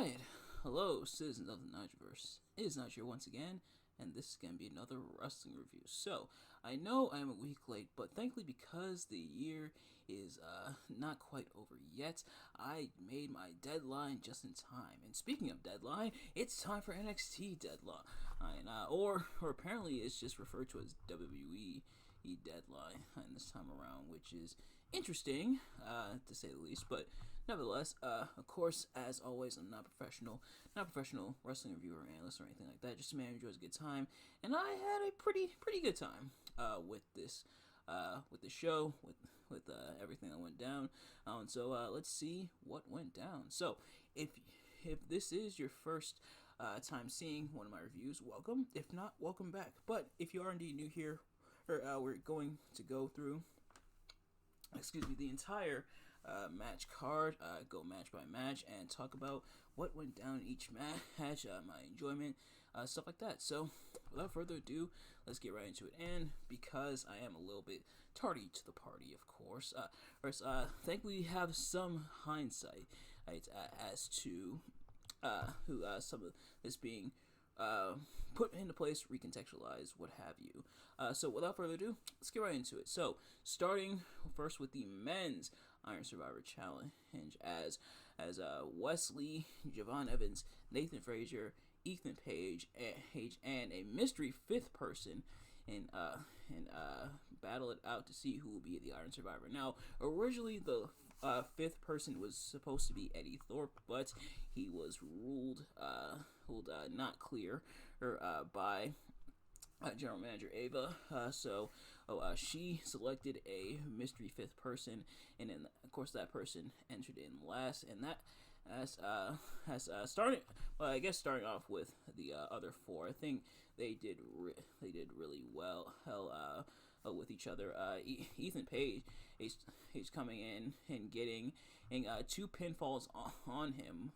Alright, hello citizens of the Nigelverse. It is Nigel once again, and this is going to be another wrestling review. So, I know I'm a week late, but thankfully because the year is not quite over yet, I made my deadline just in time. And speaking of deadline, it's time for NXT deadline. Or apparently it's just referred to as WWE deadline this time around, which is interesting to say the least. But nevertheless, of course, as always, I'm not a professional wrestling reviewer, analyst, or anything like that. Just a man who enjoys a good time, and I had a pretty good time with this show, with everything that went down. So let's see what went down. So if this is your first time seeing one of my reviews, welcome. If not, welcome back. But if you are indeed new here, we're going to go through, the entire match card, go match by match, and talk about what went down in each match, my enjoyment, stuff like that. So, without further ado, let's get right into it. And because I am a little bit tardy to the party, of course, first, thankfully we have some hindsight as to who some of this being put into place, recontextualize, what have you. So without further ado, let's get right into it. So starting first with the men's Iron Survivor Challenge, as Wesley, Javon Evans, Nathan Frazier, Ethan Page, and a mystery fifth person and battle it out to see who will be the Iron Survivor. Now, originally the fifth person was supposed to be Eddie Thorpe, but he was ruled not clear by General Manager Ava. So she selected a mystery fifth person, and then of course that person entered in last, and that starting off with the other four. I think they did really well. With each other. Ethan Page is coming in and getting two pinfalls on him,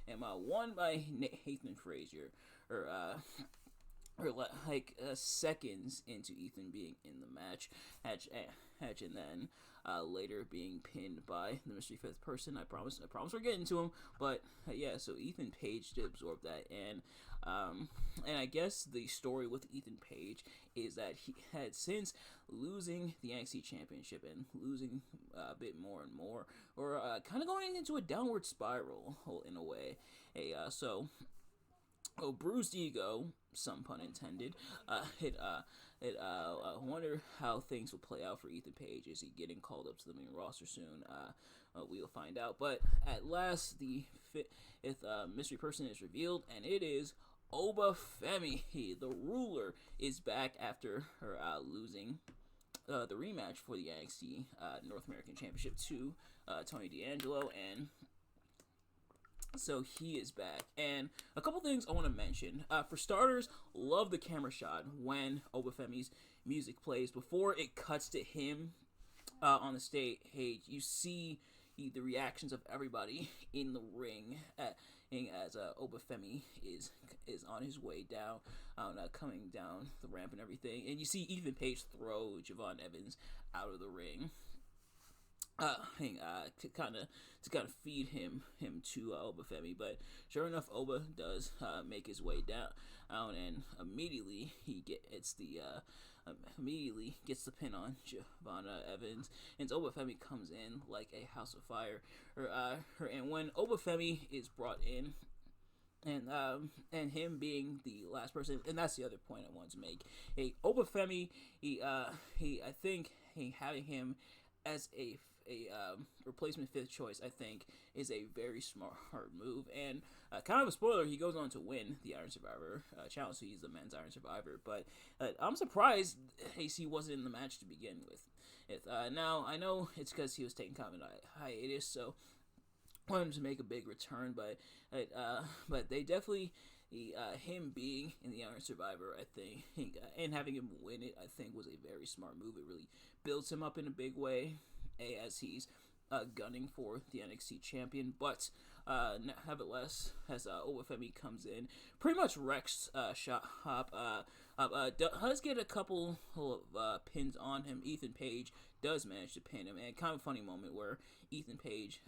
and one by Nathan Frazier, or like seconds into Ethan being in the match, and then later being pinned by the mystery fifth person. I promise we're getting to him, but yeah. So Ethan Page did absorb that, and I guess the story with Ethan Page is that he had, since losing the NXT Championship and losing a bit more and more, or kind of going into a downward spiral in a way. Bruised ego, some pun intended. I wonder how things will play out for Ethan Page. Is he getting called up to the main roster soon? We'll find out. But at last, the fifth mystery person is revealed, and it is Obafemi. The ruler is back after her losing the rematch for the NXT North American Championship to Tony D'Angelo, and so he is back. And a couple things I want to mention. For starters, love the camera shot when Obafemi's music plays. Before it cuts to him on the stage, you see the reactions of everybody in the ring as Obafemi is on his way down, coming down the ramp and everything. And you see Ethan Page throw Javon Evans out of the ring. To kind of feed him to Obafemi, but sure enough, Oba does make his way down, and immediately he gets the pin on Javon Evans, and Obafemi comes in like a house of fire. And when Obafemi is brought in, and him being the last person, and that's the other point I wanted to make. Obafemi, I think having him as a replacement fifth choice, I think, is a very smart move. And kind of a spoiler, he goes on to win the Iron Survivor Challenge, so he's the men's Iron Survivor. But I'm surprised AC wasn't in the match to begin with. Now, I know it's because he was taking kind of a hiatus, so wanted him to make a big return, but they definitely, him being in the Iron Survivor, I think, and having him win it, I think, was a very smart move. It really builds him up in a big way as he's gunning for the NXT champion. But nevertheless, as Obafemi comes in, pretty much wrecks Shop. Does get a couple of pins on him. Ethan Page does manage to pin him, and kind of a funny moment where Ethan Page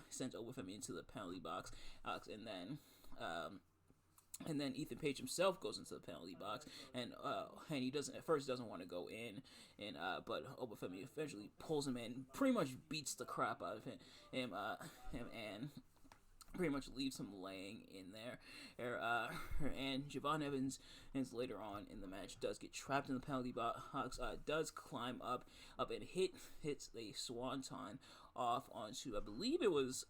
sends Obafemi into the penalty box, and then Ethan Page himself goes into the penalty box, and he doesn't want to go in, but Obafemi eventually pulls him in, pretty much beats the crap out of him, and pretty much leaves him laying in there. And Javon Evans, later on in the match, does get trapped in the penalty box, does climb up and hits a swanton off onto, I believe it was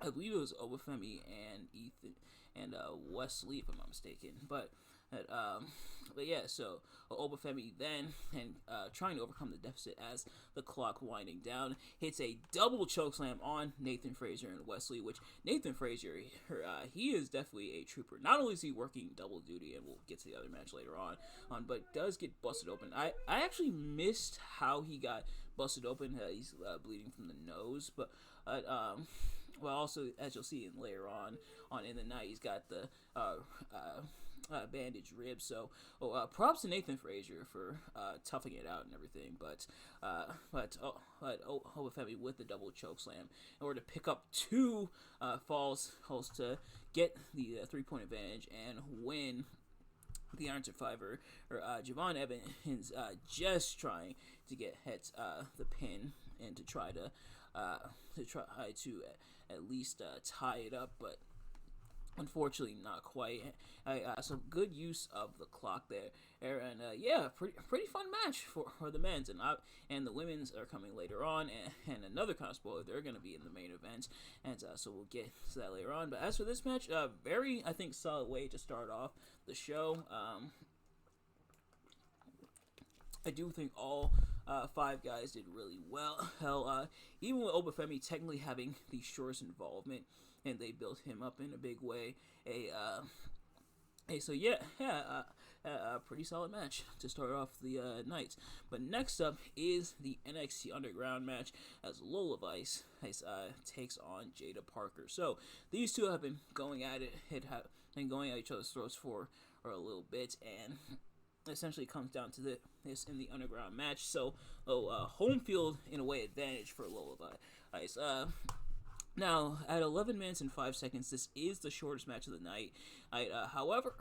Obafemi and Ethan and Wesley, if I'm not mistaken. But yeah, so Obafemi then, trying to overcome the deficit as the clock winding down, hits a double chokeslam on Nathan Frazier and Wesley, which Nathan Frazier, he is definitely a trooper. Not only is he working double duty, and we'll get to the other match later on, but does get busted open. I actually missed how he got busted open. He's bleeding from the nose, but well, also, as you'll see later on in the night, he's got the bandaged ribs. So, props to Nathan Frazier for toughing it out and everything. But Obafemi with the double choke slam in order to pick up two falls to get the 3-point advantage and win the Iron Survivor. Javon Evans just trying to get the pin and to try to at least tie it up, but unfortunately not quite. Some good use of the clock there, and yeah, pretty fun match for the men's, and the women's are coming later on, and another kind of spoiler, they're going to be in the main event, and so we'll get to that later on. But as for this match, very, I think, solid way to start off the show. I do think all 5 guys did really well. Hell, even with Obafemi technically having the shortest involvement, and they built him up in a big way. So yeah, a pretty solid match to start off the night. But next up is the NXT Underground match as Lola Vice takes on Jada Parker. So these two have been going at it, going at each other's throats for a little bit, and essentially comes down to this in the Underground match. So, home field in a way advantage for Lola Vice. Now, at 11 minutes and 5 seconds, this is the shortest match of the night. However,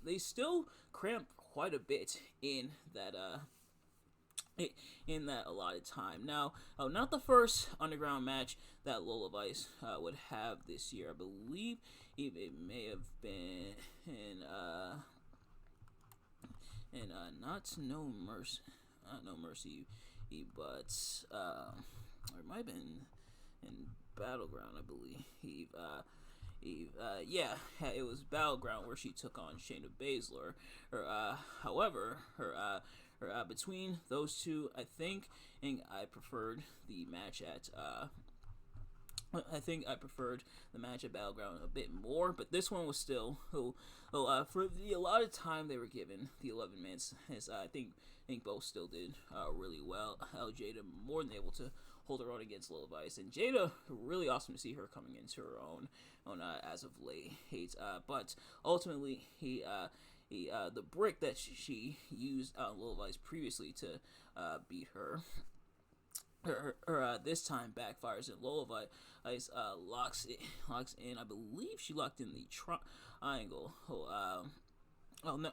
they still cramp quite a bit in that allotted time. Now, not the first Underground match that Lola Vice would have this year. I believe it may have been in not No Mercy, but or it might have been in Battleground, I believe. Yeah, it was Battleground where she took on Shayna Baszler. However, between those two, I think I preferred the match at Battleground a bit more, but this one was still for the allotted time they were given, the 11 minutes. I think both still did really well. Jada more than able to hold her own against Lola Vice, and Jada, really awesome to see her coming into her own as of late. But ultimately, the brick that she used Lola Vice previously to beat her. This time backfires, and Lola Vice locks in. I believe she locked in the triangle.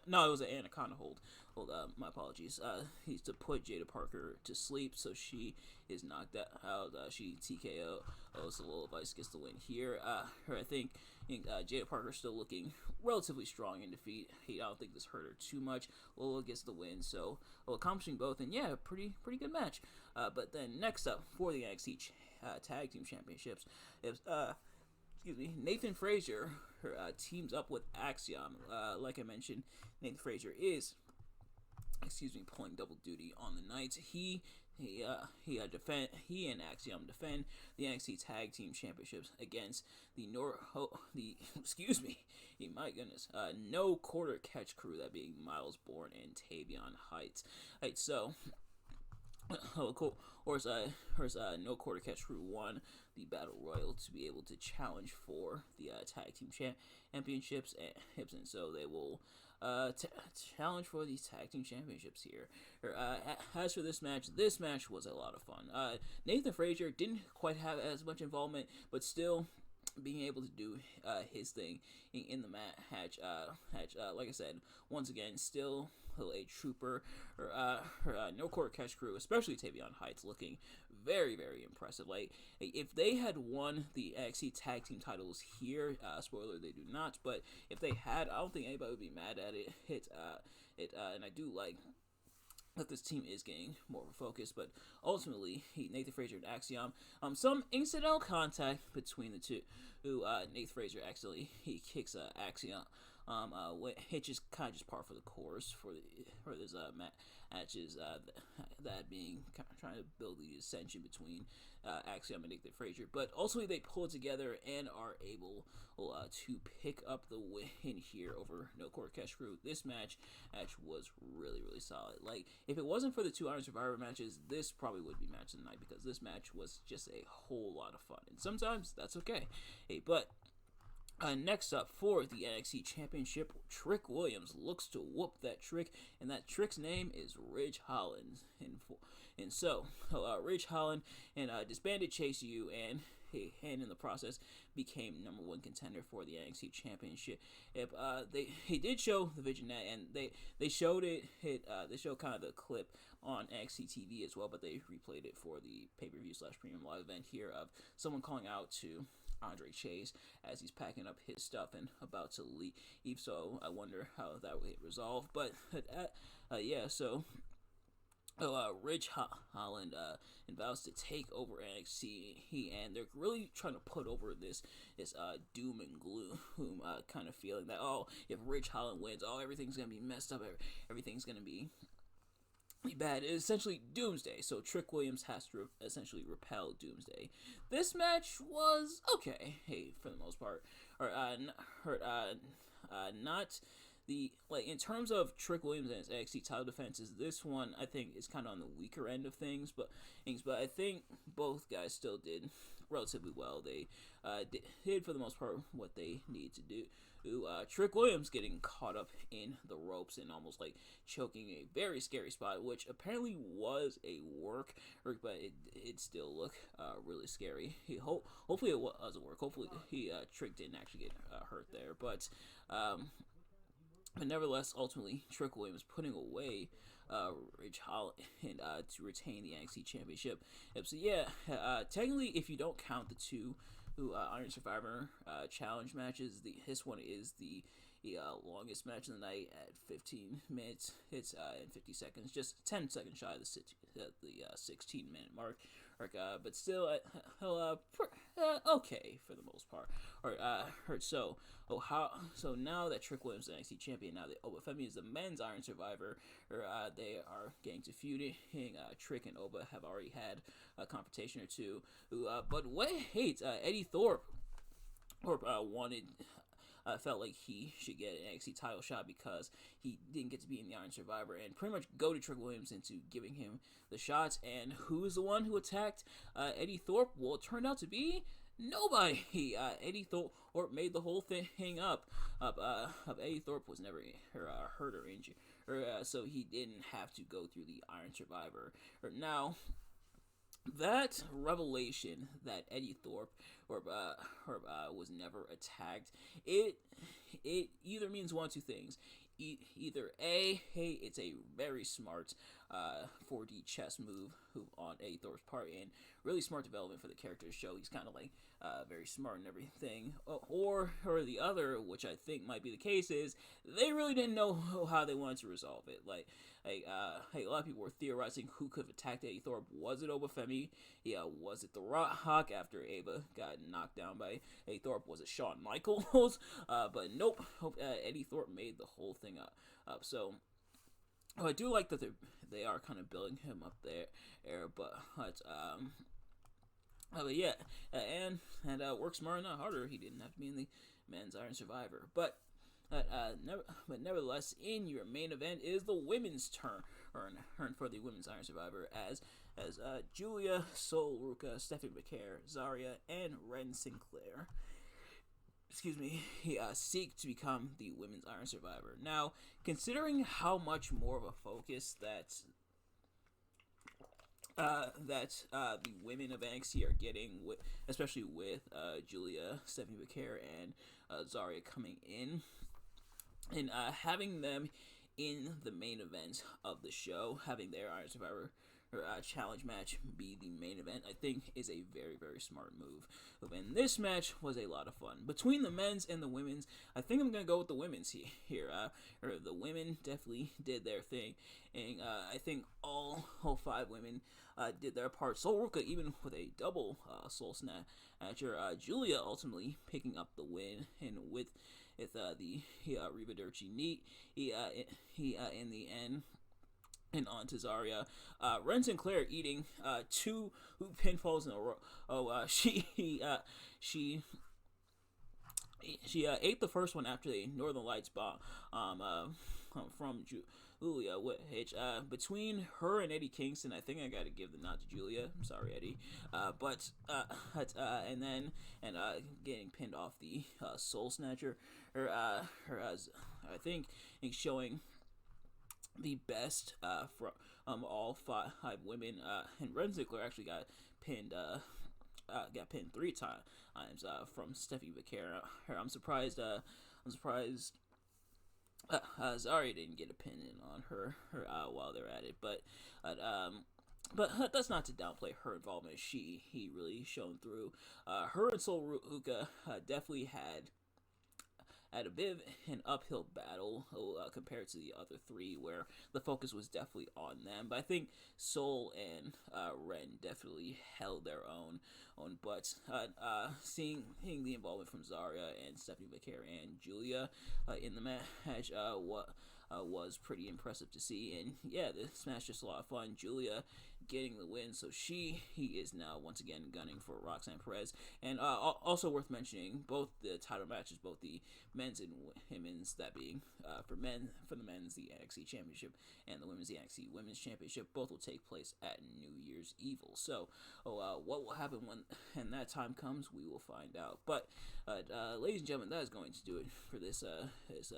No, it was an anaconda hold. My apologies. He's to put Jada Parker to sleep, so she is knocked out. She TKO. So Lola Vice gets the win here. I think Jada Parker still looking relatively strong in defeat. I don't think this hurt her too much. Lola gets the win, so accomplishing both, and yeah, pretty good match. But then next up for the NXT Tag Team Championships, Nathan Frazier teams up with Axiom. Like I mentioned, Nathan Frazier is, pulling double duty on the night. He and Axiom defend the NXT Tag Team Championships against the my goodness, no quarter catch crew, that being Miles Bourne and Tavion Heights. So, cool. No quarter catch crew won the Battle Royal to be able to challenge for the tag team championships, and so they will challenge for these tag team championships here. As for this match was a lot of fun. Nathan Frazier didn't quite have as much involvement, but still being able to do his thing in the match. Like I said, once again, still a trooper. No court catch crew, especially Tavion Heights, looking very, very impressive. Like, if they had won the NXT tag team titles here, spoiler, they do not, but if they had, I don't think anybody would be mad at it. And I do like that this team is getting more of a focus, but ultimately, Nathan Frazier and Axiom, some incidental contact between the two. Nathan Frazier accidentally kicks Axiom. Which is kind of just par for the course for this matches. That being kind of trying to build the ascension between Axiom and Nathan Frazier, but ultimately they pull it together and are able to pick up the win here over No Court Cash Crew. This match was really, really solid. Like, if it wasn't for the 2 Iron Survivor matches, this probably would be match of the night, because this match was just a whole lot of fun, and sometimes that's okay. But next up for the NXT Championship, Trick Williams looks to whoop that Trick, and that Trick's name is Ridge Holland. And so, Ridge Holland and disbanded Chase U, and in the process became #1 contender for the NXT Championship. He did show the Visionette, and they showed they showed kind of the clip on NXT TV as well, but they replayed it for the pay-per-view / premium live event here of someone calling out to Andre Chase as he's packing up his stuff and about to leave. So I wonder how that will get resolved. But Ridge Holland vows to take over NXT, and they're really trying to put over this doom and gloom kind of feeling that, if Ridge Holland wins, everything's gonna be messed up, everything's gonna be bad. It's essentially Doomsday, so Trick Williams has to essentially repel Doomsday. This match was okay, for the most part. Not the, in terms of Trick Williams and his NXT title defenses, this one I think is kind of on the weaker end of things, but I think both guys still did relatively well. They did for the most part what they needed to do. Trick Williams getting caught up in the ropes and almost choking a very scary spot, which apparently was a work, but it still looked really scary. Hopefully it wasn't work. Hopefully Trick didn't actually get hurt there, but nevertheless, ultimately Trick Williams putting away Ridge Holland and to retain the NXT Championship. So technically, if you don't count the 2 Iron Survivor challenge matches, this one is the longest match of the night at 15 minutes. It's in 50 seconds, just 10 seconds shy of the 16-minute mark. But still, okay for the most part. So now that Trick Williams is the NXT champion, now that Oba Femi is the men's Iron Survivor, they are getting to feuding. Trick and Oba have already had a confrontation or two. But Eddie Thorpe felt like he should get an NXT title shot because he didn't get to be in the Iron Survivor, and pretty much go to Trick Williams into giving him the shots. And who's the one who attacked Eddie Thorpe? Well, it turned out to be nobody. Eddie Thorpe made the whole thing up. Eddie Thorpe was never hurt or injured, so he didn't have to go through the Iron Survivor. Now, that revelation that Eddie Thorpe was never attacked, it either means one of 2 things. Either A, hey, it's a very smart 4D chess move on Eddie Thorpe's part, and really smart development for the character to show he's kind of very smart and everything. Or the other, which I think might be the case, is they really didn't know how they wanted to resolve it. A lot of people were theorizing who could have attacked Eddie Thorpe. Was it Oba Femi? Was it The Rock after Aba got knocked down by Eddie Thorpe? Was it Shawn Michaels? But nope. Eddie Thorpe made the whole thing up. So I do like that they are kind of building him up there, but work smarter, not harder. He didn't have to be in the men's Iron Survivor, but nevertheless, in your main event is the women's turn for the women's Iron Survivor, as as Julia, Sol, Ruka, Stephanie McCare, Zarya, and Ren Sinclair, seek to become the Women's Iron Survivor. Now, considering how much more of a focus the women of NXT are getting, especially with Julia, Stephanie McCare, and Zarya coming in, and having them in the main event of the show, having their Iron Survivor challenge match be the main event, I think is a very, very smart move. And this match was a lot of fun. Between the men's and the women's, I think I'm going to go with the women's here. The women definitely did their thing. And I think all 5 women did their part. Sol Ruka, even with a double Soul Snatcher, Julia ultimately picking up the win. And with the Rivederci Neat, he in the end, and on to Zarya. Ren Sinclair eating 2 pinfalls in a row. She ate the first one after the Northern Lights bomb from Julia, which between her and Eddie Kingston, I think I got to give the nod to Julia. I'm sorry, Eddie. And then getting pinned off the Soul Snatcher. I think showing the best from all 5 women, and Ren Sinclair actually got pinned 3 times from Stephanie McCare. I'm surprised Zarya didn't get a pin in on her while they're at it, but that's not to downplay her involvement. He really shone through. Her and Sol Ruka definitely had a bit of an uphill battle compared to the other 3, where the focus was definitely on them. But I think Sol and Ren definitely held their own. But seeing the involvement from Zarya and Stephanie McCare and Julia in the match was pretty impressive to see. And yeah, this match just a lot of fun. Julia getting the win, so he is now once again gunning for Roxanne Perez. And also worth mentioning, both the title matches, both the men's and women's, that being for the men's the NXT Championship and the women's the NXT Women's Championship, both will take place at New Year's Evil. So what will happen when that time comes, we will find out. But ladies and gentlemen, that is going to do it for this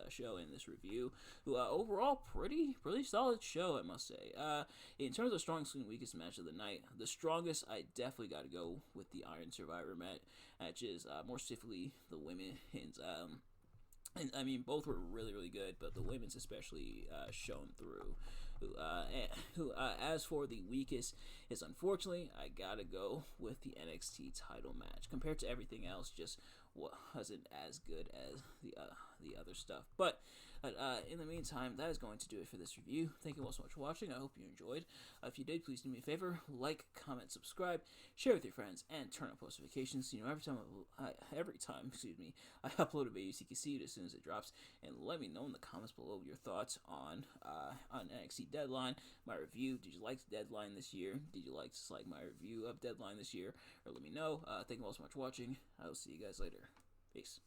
show and this review. Overall, pretty solid show, I must say. In terms of strongest and weakest match of the night, the strongest, I definitely got to go with the Iron Survivor matches, more specifically the women's. And I mean, both were really, really good, but the women's especially shone through. As for the weakest, is unfortunately I gotta go with the NXT title match. Compared to everything else, just wasn't as good as the other stuff. But in the meantime, that is going to do it for this review. Thank you all so much for watching. I hope you enjoyed. If you did, please do me a favor: like, comment, subscribe, share with your friends, and turn on post notifications. So every time I upload a video, so you can see it as soon as it drops. And let me know in the comments below your thoughts on NXT Deadline, my review. Did you like Deadline this year? Did you like my review of Deadline this year? Or let me know. Thank you all so much for watching. I will see you guys later. Peace.